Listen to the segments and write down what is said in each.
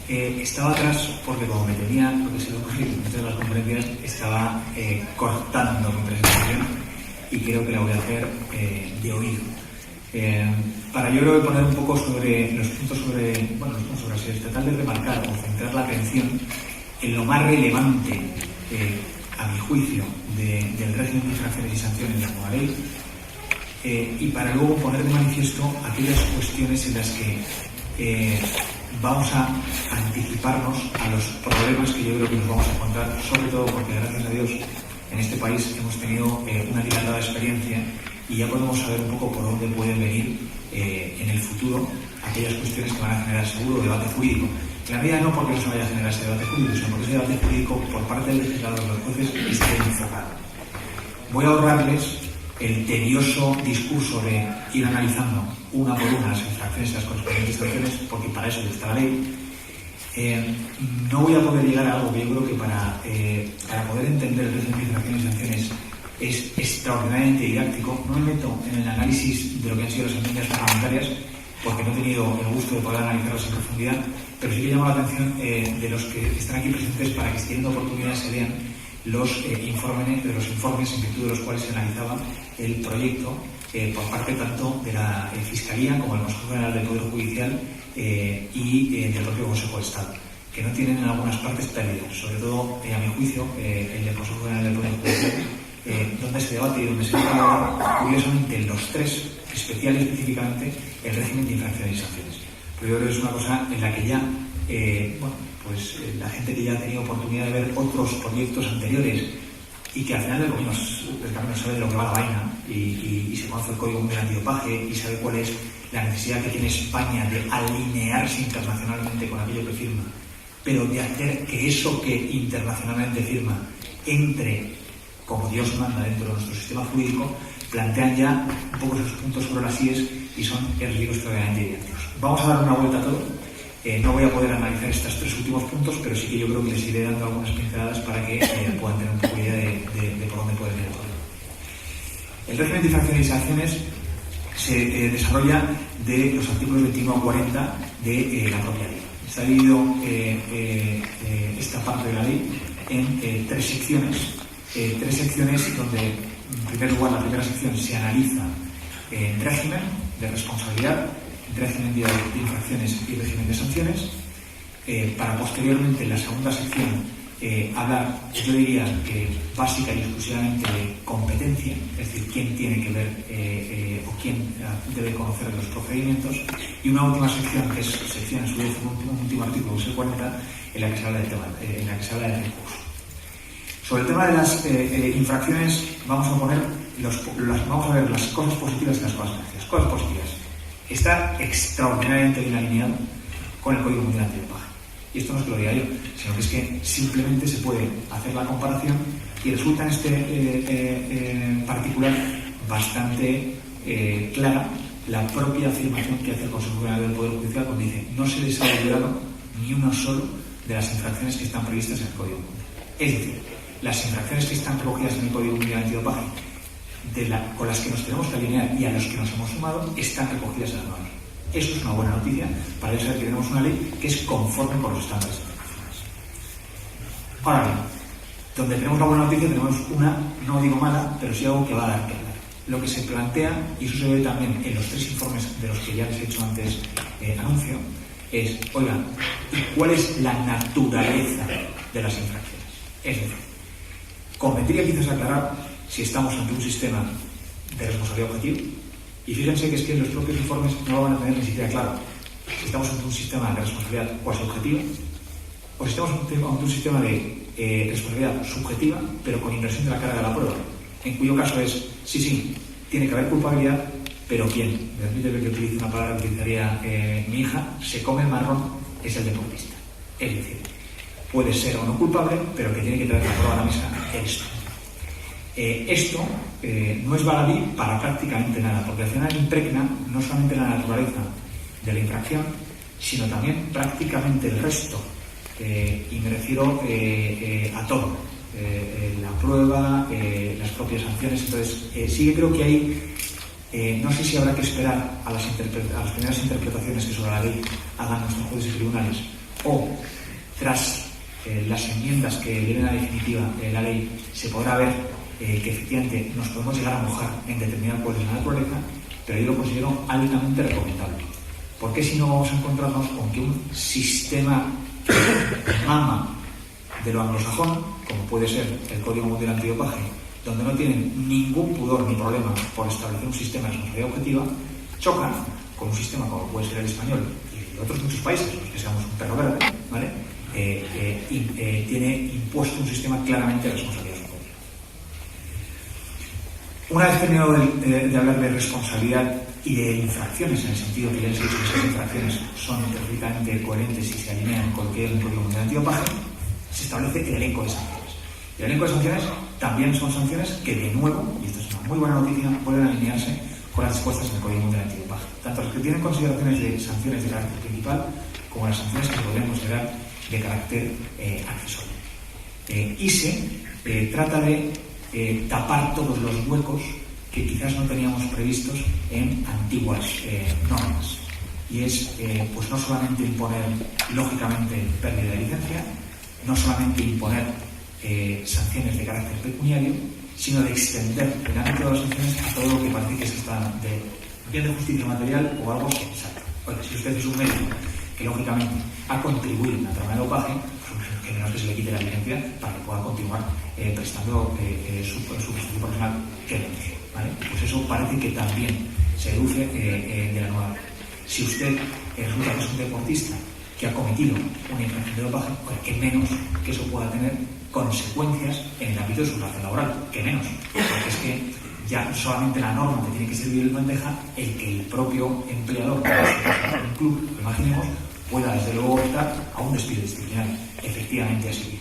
Estaba atrás porque como me tenía, porque se lo ocurrió en muchas de las conferencias, estaba cortando mi presentación y creo que la voy a hacer de oído. Para yo creo que poner un poco sobre los puntos sobre así, tratar de remarcar o centrar la atención en lo más relevante, a mi juicio, del régimen de infracciones y sanciones de la nueva ley, y para luego poner de manifiesto aquellas cuestiones en las que vamos a anticiparnos a los problemas que yo creo que nos vamos a encontrar, sobre todo porque gracias a Dios en este país hemos tenido una dilatada experiencia y ya podemos saber un poco por dónde pueden venir en el futuro aquellas cuestiones que van a generar seguro debate jurídico. En la medida no porque no se vaya a generar ese debate jurídico, sino porque ese debate jurídico por parte del legislador de los jueces esté enfocado. Voy a ahorrarles el tedioso discurso de ir analizando una por una las infracciones y las correspondientes sanciones, porque para eso está la ley. No voy a poder llegar a algo que yo creo que para poder entender el régimen de infracciones y sanciones es extraordinariamente didáctico. No me meto en el análisis de lo que han sido las enmiendas parlamentarias, porque no he tenido el gusto de poder analizarlas en profundidad, pero sí que llamo la atención de los que están aquí presentes para que, si tienen oportunidad, se vean los informes en virtud de los cuales se analizaba el proyecto por parte tanto de la Fiscalía como del Consejo General del Poder Judicial y del propio Consejo de Estado, que no tienen en algunas partes pérdidas, sobre todo, a mi juicio, el del Consejo General del Poder Judicial, donde se debate y donde se habla, curiosamente, los tres, especial y específicamente, el régimen de infracciones y sanciones. Pero yo creo que es una cosa en la que ya, la gente que ya ha tenido oportunidad de ver otros proyectos anteriores y que al final del camino sabe de lo que va la vaina y se conoce el Código Mundial Antidopaje y sabe cuál es la necesidad que tiene España de alinearse internacionalmente con aquello que firma, pero de hacer que eso que internacionalmente firma entre como Dios manda dentro de nuestro sistema jurídico, plantean ya un poco esos puntos sobre las IES y son riesgos extraordinariamente didácticos. Vamos a dar una vuelta a todo. No voy a poder analizar estos tres últimos puntos, pero sí que yo creo que les iré dando algunas pinceladas para que puedan tener un poco de idea de por dónde puede venir todo. El régimen de infracciones y sanciones se desarrolla de los artículos 21 a 40 de la propia ley. Se ha dividido esta parte de la ley en tres secciones donde, en primer lugar, la primera sección se analiza régimen de responsabilidad, régimen de infracciones y régimen de sanciones, para posteriormente en la segunda sección hablar, yo diría que básica y exclusivamente de competencia, es decir, quién tiene que ver o quién debe conocer los procedimientos, y una última sección, que es sección en su vez, un último artículo, que es el 40, en la que se habla del tema, en la que se habla del recurso. Sobre el tema de las infracciones vamos a ver las cosas positivas y las cosas negativas. Cosas positivas. Está extraordinariamente bien alineado con el Código Mundial Antidopaje. Y esto no es que lo diga yo, sino que es que simplemente se puede hacer la comparación y resulta en este particular bastante clara la propia afirmación que hace el Consejo General del Poder Judicial cuando dice: no se les ha olvidado ni uno solo de las infracciones que están previstas en el Código Mundial. Es decir, las infracciones que están recogidas en el Código Mundial Antidopaje, con las que nos tenemos que alinear y a los que nos hemos sumado, están recogidas en la nueva ley. Eso es una buena noticia para saber que tenemos una ley que es conforme con los estándares internacionales. Ahora bien, donde tenemos la buena noticia tenemos una, no digo mala, pero sí algo que va a dar que hablar. Lo que se plantea, y eso se ve también en los tres informes de los que ya les he hecho antes anuncio, es, oigan, ¿cuál es la naturaleza de las infracciones? Es decir, convendría quizás aclarar si estamos ante un sistema de responsabilidad objetiva, y fíjense que es que en los propios informes no lo van a tener ni siquiera claro si estamos ante un sistema de responsabilidad cuasi objetiva o si estamos ante un sistema de responsabilidad subjetiva pero con inversión de la carga de la prueba, en cuyo caso es, sí, tiene que haber culpabilidad, pero ¿quién? Permíteme que utilice una palabra que utilizaría mi hija: se come el marrón, es el deportista. Es decir, puede ser o no culpable, pero que tiene que traer la prueba a la mesa eres tú. Esto no es baladí para prácticamente nada, porque al final impregna no solamente la naturaleza de la infracción, sino también prácticamente el resto, y me refiero a todo, la prueba, las propias sanciones. Entonces, sí que creo que ahí, no sé si habrá que esperar a las primeras interpretaciones que sobre la ley hagan nuestros jueces y tribunales, o tras las enmiendas que den a la definitiva de la ley se podrá ver que efectivamente nos podemos llegar a mojar en determinados pueblos de la naturaleza, pero yo lo considero altamente recomendable. ¿Por qué si no vamos a encontrarnos con que un sistema que mama de lo anglosajón, como puede ser el Código Mundial Antidopaje, donde no tienen ningún pudor ni problema por establecer un sistema de responsabilidad objetiva, choca con un sistema como puede ser el español y de otros muchos países, los que seamos un perro verde, ¿vale? Tiene impuesto un sistema claramente de responsabilidad objetiva. Una vez terminado de hablar de responsabilidad y de infracciones, en el sentido que ya les he dicho que esas infracciones son perfectamente coherentes y se alinean con lo que es el Código Mundial Antidopaje, se establece el elenco de sanciones. El elenco de sanciones también son sanciones que, de nuevo, y esto es una muy buena noticia, pueden alinearse con las dispuestas en el Código Mundial Antidopaje. Tanto las que tienen consideraciones de sanciones de carácter principal como las sanciones que se podrían considerar de carácter accesorio. Y se trata de tapar todos los huecos que quizás no teníamos previstos en antiguas normas. Y es pues no solamente imponer, lógicamente, pérdida de licencia, no solamente imponer sanciones de carácter pecuniario, sino de extender el ámbito de las sanciones a todo lo que parece que se está de bien de justicia material o algo sensato. Oye, si usted es un médico que lógicamente ha contribuido en la trama de dopaje, pues que menos que se le quite la licencia para que pueda continuar prestando su prestación profesional que denuncie, ¿vale? Pues eso parece que también se deduce de la nueva ley. Si usted resulta que es un deportista que ha cometido una infracción de dopaje, pues que menos que eso pueda tener consecuencias en el ámbito de su relación laboral, que menos, porque es que ya solamente la norma te tiene que servir de bandeja el que el propio empleador, un club, imaginemos, pueda desde luego optar a un despido disciplinario, efectivamente así.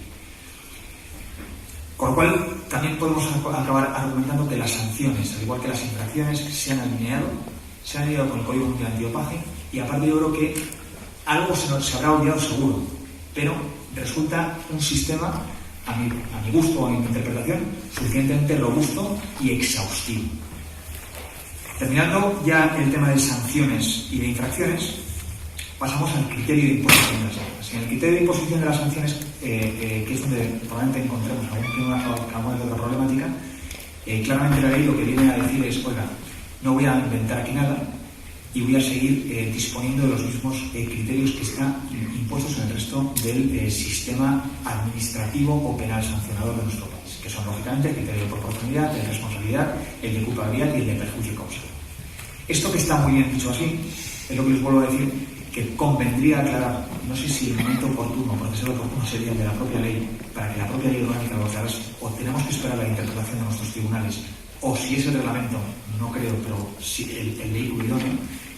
Con lo cual, también podemos acabar argumentando que las sanciones, al igual que las infracciones, se han alineado con el Código Mundial Antidopaje, y aparte yo creo que algo se habrá olvidado seguro, pero resulta un sistema, a mi gusto o a mi interpretación, suficientemente robusto y exhaustivo. Terminando ya el tema de sanciones y de infracciones, pasamos al criterio de imposición de las sanciones. En el criterio de imposición de las sanciones, que es donde probablemente encontremos alguna otra problemática, claramente la ley lo que viene a decir es, oiga, no voy a inventar aquí nada y voy a seguir disponiendo de los mismos criterios que están impuestos en el resto del sistema administrativo o penal sancionador de nuestro país, que son lógicamente el criterio de proporcionalidad, el de responsabilidad, el de culpabilidad y el de perjuicio causal. Esto que está muy bien dicho así, es lo que les vuelvo a decir, que convendría aclarar, no sé si el momento oportuno, proceso oportuno sería el de la propia ley, para que la propia ley orgánica lo aclarase, o tenemos que esperar la interpretación de nuestros tribunales, o si es el reglamento, no creo, pero si el vehículo idóneo,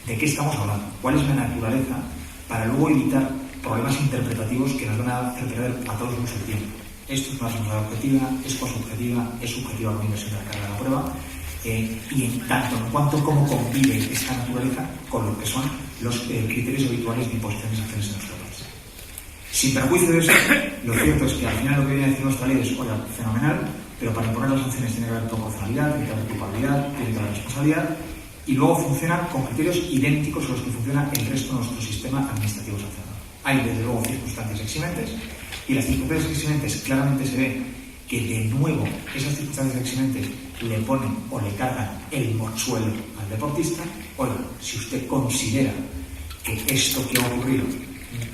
de qué estamos hablando, cuál es la naturaleza, para luego evitar problemas interpretativos que nos van a hacer perder a todos mucho tiempo. Esto es una responsabilidad objetiva, es subjetiva, es subjetiva con inversión de la carga de la prueba, y en tanto en cuanto cómo convive esta naturaleza con lo que son los criterios habituales de imposición de sanciones en nuestro país. Sin perjuicio de eso, lo cierto es que al final lo que viene a decir nuestra ley es, oiga, fenomenal, pero para imponer las sanciones tiene que haber proporcionalidad, tiene que haber culpabilidad, tiene que haber responsabilidad, y luego funciona con criterios idénticos a los que funciona el resto de nuestro sistema administrativo sancionador. Hay desde luego circunstancias eximentes, y las circunstancias eximentes claramente se ve que de nuevo esas circunstancias eximentes le ponen o le cargan el mochuelo al deportista. Oiga, si usted considera que esto que ha ocurrido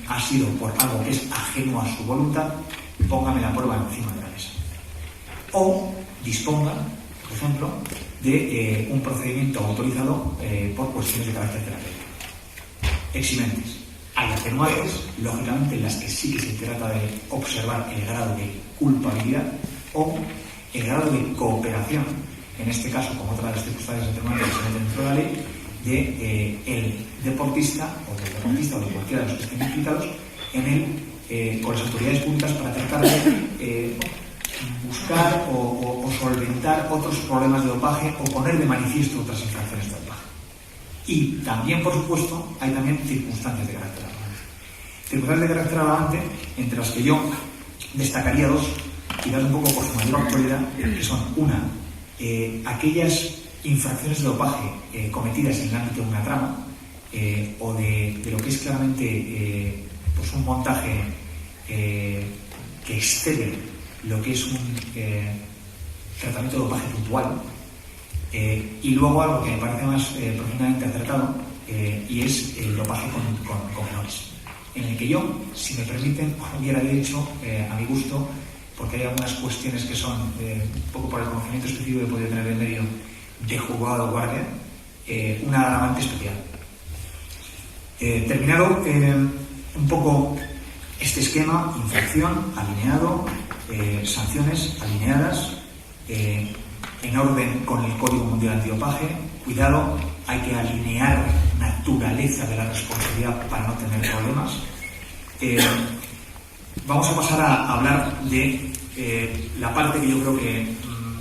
ha sido por algo que es ajeno a su voluntad, póngame la prueba encima de la mesa. O disponga, por ejemplo, de un procedimiento autorizado por cuestiones de carácter terapéutico. Eximentes. Hay atenuantes, lógicamente, en las que sí que se trata de observar el grado de culpabilidad o el grado de cooperación, en este caso, como otra de las circunstancias atenuantes que se meten dentro de la ley, de el deportista o de cualquiera de los que estén implicados con las autoridades públicas para tratar de buscar o solventar otros problemas de dopaje o poner de manifiesto otras infracciones de dopaje. Y también, por supuesto, hay también circunstancias de carácter agravante. Circunstancias de carácter agravante, entre las que yo destacaría dos, quizás un poco por su mayor actualidad, que son una, aquellas infracciones de dopaje cometidas en el ámbito de una trama o de lo que es claramente pues un montaje que excede lo que es un tratamiento de dopaje puntual, y luego algo que me parece más profundamente acertado, y es el dopaje con menores, en el que yo, si me permiten, hubiera dicho, a mi gusto, porque hay algunas cuestiones que son, un poco por el conocimiento específico que podría tener en medio, de juzgado de guardia, una agravante especial. Terminado un poco este esquema: infracción, alineado, sanciones alineadas, en orden con el Código Mundial Antidopaje. Cuidado, hay que alinear naturaleza de la responsabilidad para no tener problemas. Vamos a pasar a hablar de la parte que yo creo que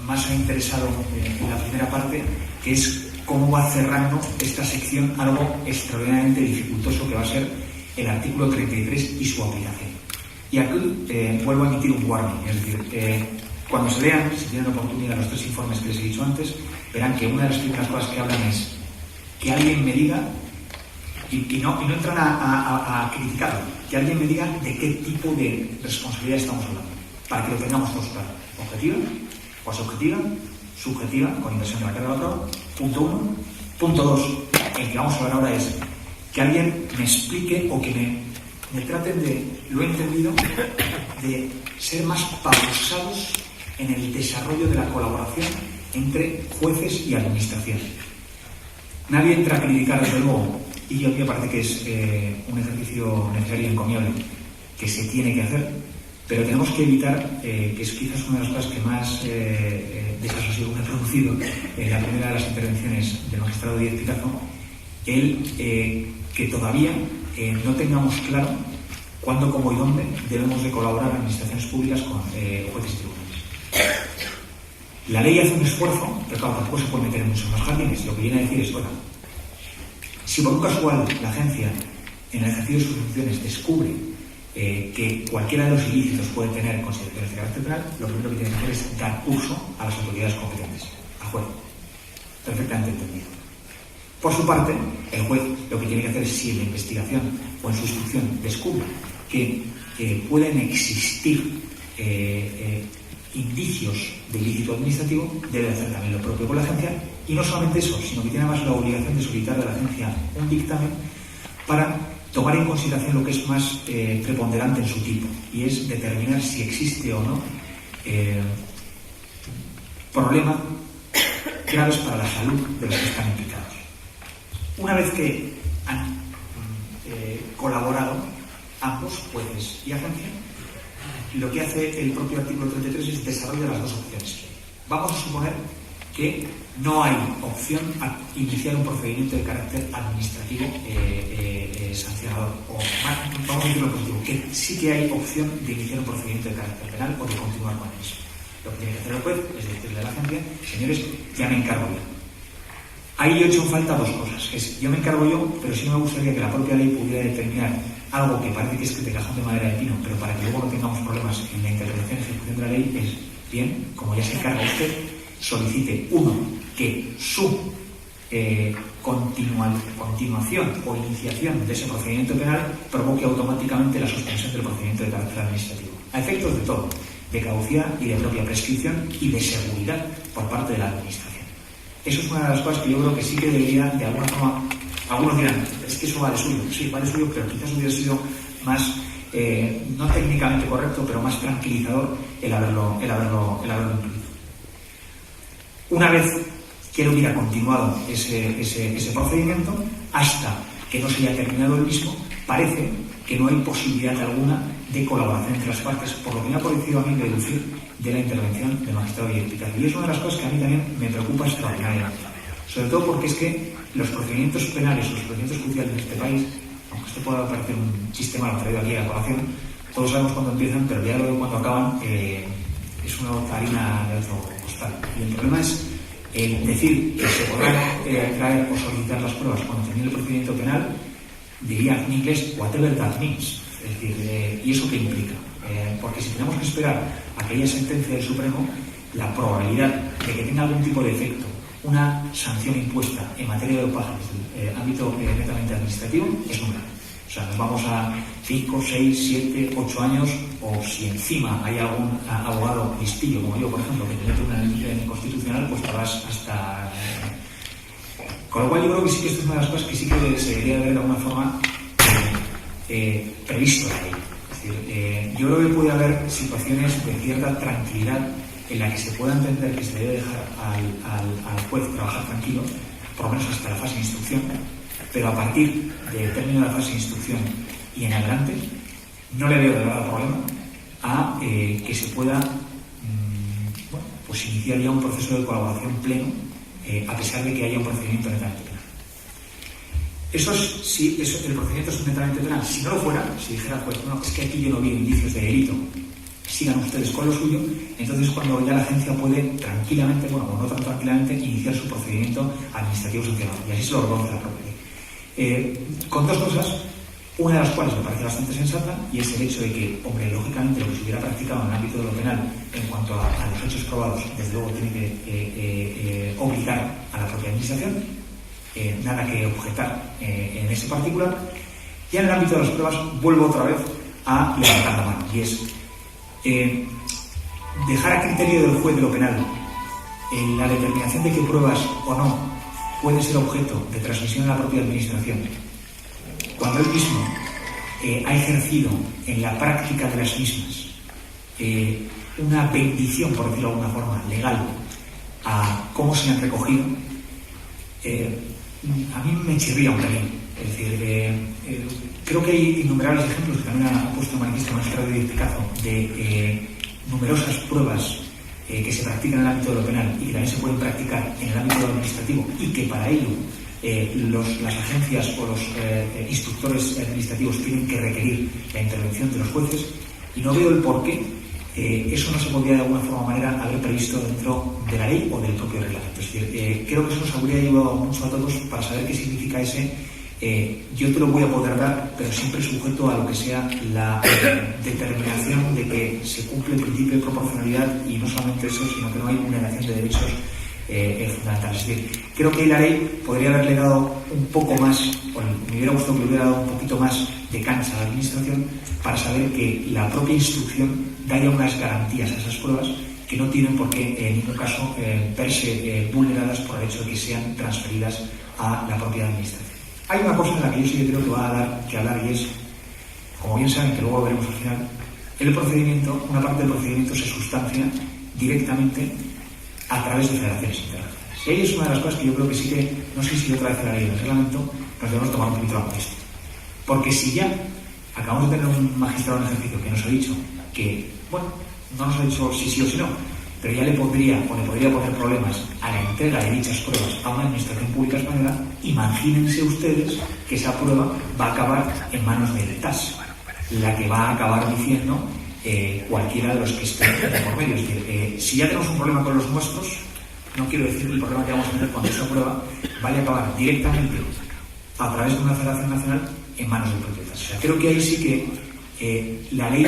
más ha interesado en la primera parte, que es cómo va cerrando esta sección algo extraordinariamente dificultoso que va a ser el artículo 33 y su aplicación. Y aquí vuelvo a emitir un warning, es decir, cuando se lean, si tienen la oportunidad, los 3 informes que les he dicho antes, verán que una de las primeras cosas que hablan es que alguien me diga, y no entran a criticarlo, que alguien me diga de qué tipo de responsabilidad estamos hablando, para que lo tengamos todos claro. Objetiva, cuasi objetiva, subjetiva, con inversión de la carga de la prueba, punto 1. Punto 2, el que vamos a hablar ahora es que alguien me explique o que me traten de, lo he entendido, de ser más pausados en el desarrollo de la colaboración entre jueces y administración. Nadie entra a criticar, desde luego, y a mí me parece que es un ejercicio necesario y encomiable que se tiene que hacer, pero tenemos que evitar, que es quizás una de las cosas que más desasosiego me ha producido en la primera de las intervenciones del magistrado Díez Picazo, que todavía no tengamos claro cuándo, cómo y dónde debemos de colaborar administraciones públicas con jueces y tribunales. La ley hace un esfuerzo, pero claro, tampoco se puede meter en muchos más jardines. Lo que viene a decir es, bueno, si por un casual la agencia, en el ejercicio de sus funciones, descubre que cualquiera de los ilícitos puede tener consideraciones de carácter penal, lo primero que tiene que hacer es dar curso a las autoridades competentes, al juez. Perfectamente entendido. Por su parte, el juez lo que tiene que hacer es, si en la investigación o en su instrucción descubre que pueden existir indicios de ilícito administrativo, debe hacer también lo propio con la agencia, y no solamente eso, sino que tiene además la obligación de solicitar a la agencia un dictamen para tomar en consideración lo que es más preponderante en su tipo, y es determinar si existe o no problemas graves para la salud de los que están implicados. Una vez que han colaborado ambos, jueces y agencia, lo que hace el propio artículo 33 es desarrollar las dos opciones. Vamos a suponer que no hay opción a iniciar un procedimiento de carácter administrativo sancionador, o vamos a decirlo positivo, que sí que hay opción de iniciar un procedimiento de carácter penal o de continuar con eso. Lo que tiene que hacer el juez es decirle a la agencia: señores, ya me encargo yo. Ahí yo he hecho en falta dos cosas. Es, yo me encargo yo, pero sí me gustaría que la propia ley pudiera determinar algo que parece que es de cajón de madera de pino, pero para que luego no tengamos problemas en la interpretación y ejecución de la ley, es bien, como ya se encarga usted, solicite, uno, que su continuación o iniciación de ese procedimiento penal provoque automáticamente la suspensión del procedimiento de carácter administrativo, a efectos de todo, de caducidad y de propia prescripción y de seguridad por parte de la administración. Eso es una de las cosas que yo creo que sí que debería, de alguna forma, algunos dirán, es que eso va de suyo, sí, va de suyo, pero quizás hubiera sido más, no técnicamente correcto, pero más tranquilizador el haberlo incluido. Una vez que él hubiera continuado ese procedimiento, hasta que no se haya terminado el mismo, parece que no hay posibilidad alguna de colaboración entre las partes, por lo que me ha parecido a mí deducir de la intervención del magistrado Díez Picazo. Y es una de las cosas que a mí también me preocupa extraordinariamente, sobre todo porque es que los procedimientos penales, los procedimientos judiciales en este país, aunque esto pueda parecer un sistema lo traído aquí a colación, todos sabemos cuándo empiezan, pero ya luego cuando acaban es una harina de otro costal. Y el problema es el decir que se podrán traer o solicitar las pruebas cuando termine el procedimiento penal, diría en inglés whatever that means. Es decir, ¿y eso qué implica? Porque si tenemos que esperar a que haya sentencia del Supremo, la probabilidad de que tenga algún tipo de efecto una sanción impuesta en materia de dopaje desde el ámbito netamente administrativo es nula. O sea, nos vamos a 5, 6, 7, 8 años, o si encima hay algún abogado listillo, como yo, por ejemplo, que te mete una ley inconstitucional, pues te vas hasta... Con lo cual yo creo que sí que esto es una de las cosas que sí que se debería ver de alguna forma previsto la ley. Es decir, yo creo que puede haber situaciones de cierta tranquilidad en la que se pueda entender que se debe dejar al juez trabajar tranquilo, por lo menos hasta la fase de instrucción, pero a partir del término de la fase de instrucción y en adelante, no le veo de verdad problema a que se pueda pues iniciar ya un proceso de colaboración pleno, a pesar de que haya un procedimiento netamente penal. El procedimiento es netamente penal. Si no lo fuera, si dijera, pues no, es que aquí yo no vi indicios de delito, sigan ustedes con lo suyo, entonces cuando ya la agencia puede tranquilamente, bueno, o no tan tranquilamente, iniciar su procedimiento administrativo sancionador. Y así se lo reconoce la propia ley. Con dos cosas, una de las cuales me parece bastante sensata, y es el hecho de que, hombre, lógicamente lo que se hubiera practicado en el ámbito de lo penal en cuanto a los hechos probados, desde luego tiene que obligar a la propia administración, nada que objetar en ese particular. Y en el ámbito de las pruebas vuelvo otra vez a levantar la mano, y es dejar a criterio del juez de lo penal en la determinación de qué pruebas o no pueden ser objeto de transmisión a la propia administración, cuando él mismo ha ejercido en la práctica de las mismas una bendición, por decirlo de alguna forma, legal a cómo se han recogido, a mí me chirría un pelín. Es decir, creo que hay innumerables ejemplos que también ha puesto en manifiesto el magistrado de Picazo de numerosas pruebas que se practican en el ámbito de lo penal y que también se pueden practicar en el ámbito administrativo, y que para ello las agencias o los instructores administrativos tienen que requerir la intervención de los jueces, y no veo el por qué eso no se podría de alguna forma o manera haber previsto dentro de la ley o del propio reglamento. Es decir, creo que eso nos habría ayudado mucho a todos para saber qué significa ese yo te lo voy a poder dar, pero siempre sujeto a lo que sea la determinación de que se cumple el principio de proporcionalidad, y no solamente eso, sino que no hay vulneración de derechos fundamentales. Es decir, creo que la ley podría haberle dado un poco más, o me hubiera gustado que le hubiera dado un poquito más de cancha a la administración para saber que la propia instrucción da ya unas garantías a esas pruebas que no tienen por qué en ningún caso verse vulneradas por el hecho de que sean transferidas a la propia administración. Hay una cosa en la que yo sí creo que va a dar que hablar, y es, como bien saben, que luego veremos al final, el procedimiento, una parte del procedimiento se sustancia directamente a través de federaciones internacionales. Y ahí es una de las cosas que yo creo que sí que, no sé si otra vez la ley del reglamento, nos debemos tomar un poquito la molestia. Porque si ya acabamos de tener un magistrado en ejercicio que nos ha dicho que, bueno, no nos ha dicho si sí o si no, pero ya le podría poner problemas a la entrega de dichas pruebas a una administración pública española, imagínense ustedes que esa prueba va a acabar en manos del TAS, la que va a acabar diciendo cualquiera de los que estén por medio. Es decir, si ya tenemos un problema con los nuestros, no quiero decir el problema que vamos a tener cuando esa prueba vaya a acabar directamente a través de una federación nacional en manos del propio TAS. O sea, creo que ahí sí que la ley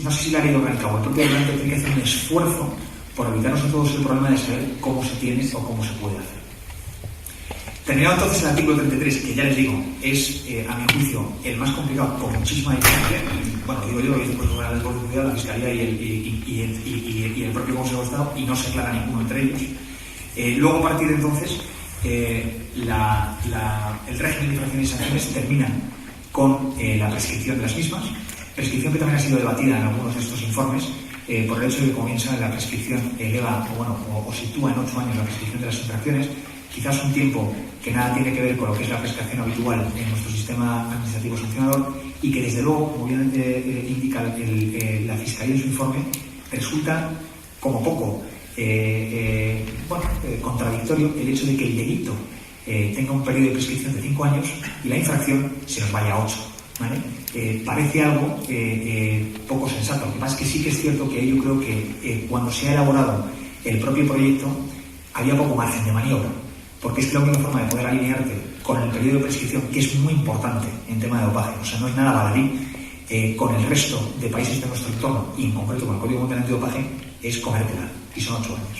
no sé si la ley orgánica o el propio reglamento tiene que hacer un esfuerzo por evitarnos a todos el problema de saber cómo se tiene o cómo se puede hacer. Terminado entonces el artículo 33, que ya les digo, es, a mi juicio, el más complicado por muchísima diferencia. Bueno, digo yo, lo dice por el Poder Judicial, la Fiscalía y el propio Consejo de Estado, y no se aclara ninguno entre ellos. Luego, a partir de entonces, el régimen de infracciones y sanciones terminan con la prescripción de las mismas, prescripción que también ha sido debatida en algunos de estos informes, por el hecho de que comienza la prescripción, eleva o sitúa en 8 años la prescripción de las infracciones, quizás un tiempo que nada tiene que ver con lo que es la prescripción habitual en nuestro sistema administrativo sancionador, y que desde luego, como bien indica la Fiscalía en su informe, resulta como poco contradictorio el hecho de que el delito tenga un periodo de prescripción de 5 años y la infracción se nos vaya a 8. ¿Vale? Parece algo poco sensato. Lo que pasa es que sí que es cierto que yo creo que cuando se ha elaborado el propio proyecto había poco margen de maniobra, porque es que la única forma de poder alinearte con el periodo de prescripción, que es muy importante en tema de dopaje, o sea, no es nada baladí, con el resto de países de nuestro entorno, y en concreto con el Código Mundial Antidopaje, es comértela, y son 8 años.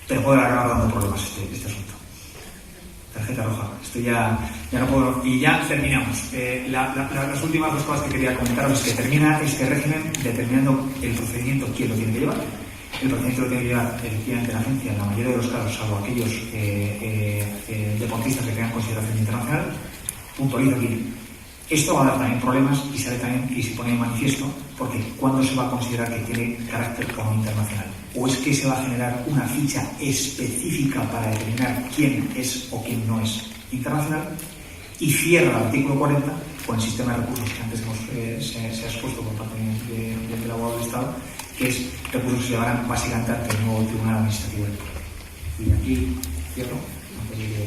Pero puede acabar dando problemas este asunto. Tarjeta roja. Esto ya no puedo. Y ya terminamos. Las últimas dos cosas que quería comentaros es que termina este régimen determinando el procedimiento, quién lo tiene que llevar. El procedimiento lo tiene que llevar efectivamente la agencia, en la mayoría de los casos, salvo aquellos deportistas que tengan consideración internacional. Puntualizo aquí. Esto va a dar también problemas y se pone de manifiesto porque ¿cuándo se va a considerar que tiene carácter como internacional? ¿O es que se va a generar una ficha específica para determinar quién es o quién no es internacional? Y cierra el artículo 40 con el sistema de recursos que antes se ha expuesto por parte del abogado del Estado, que es recursos que se llevarán básicamente ante el nuevo Tribunal Administrativo del Puerto. Y aquí cierro, antes de que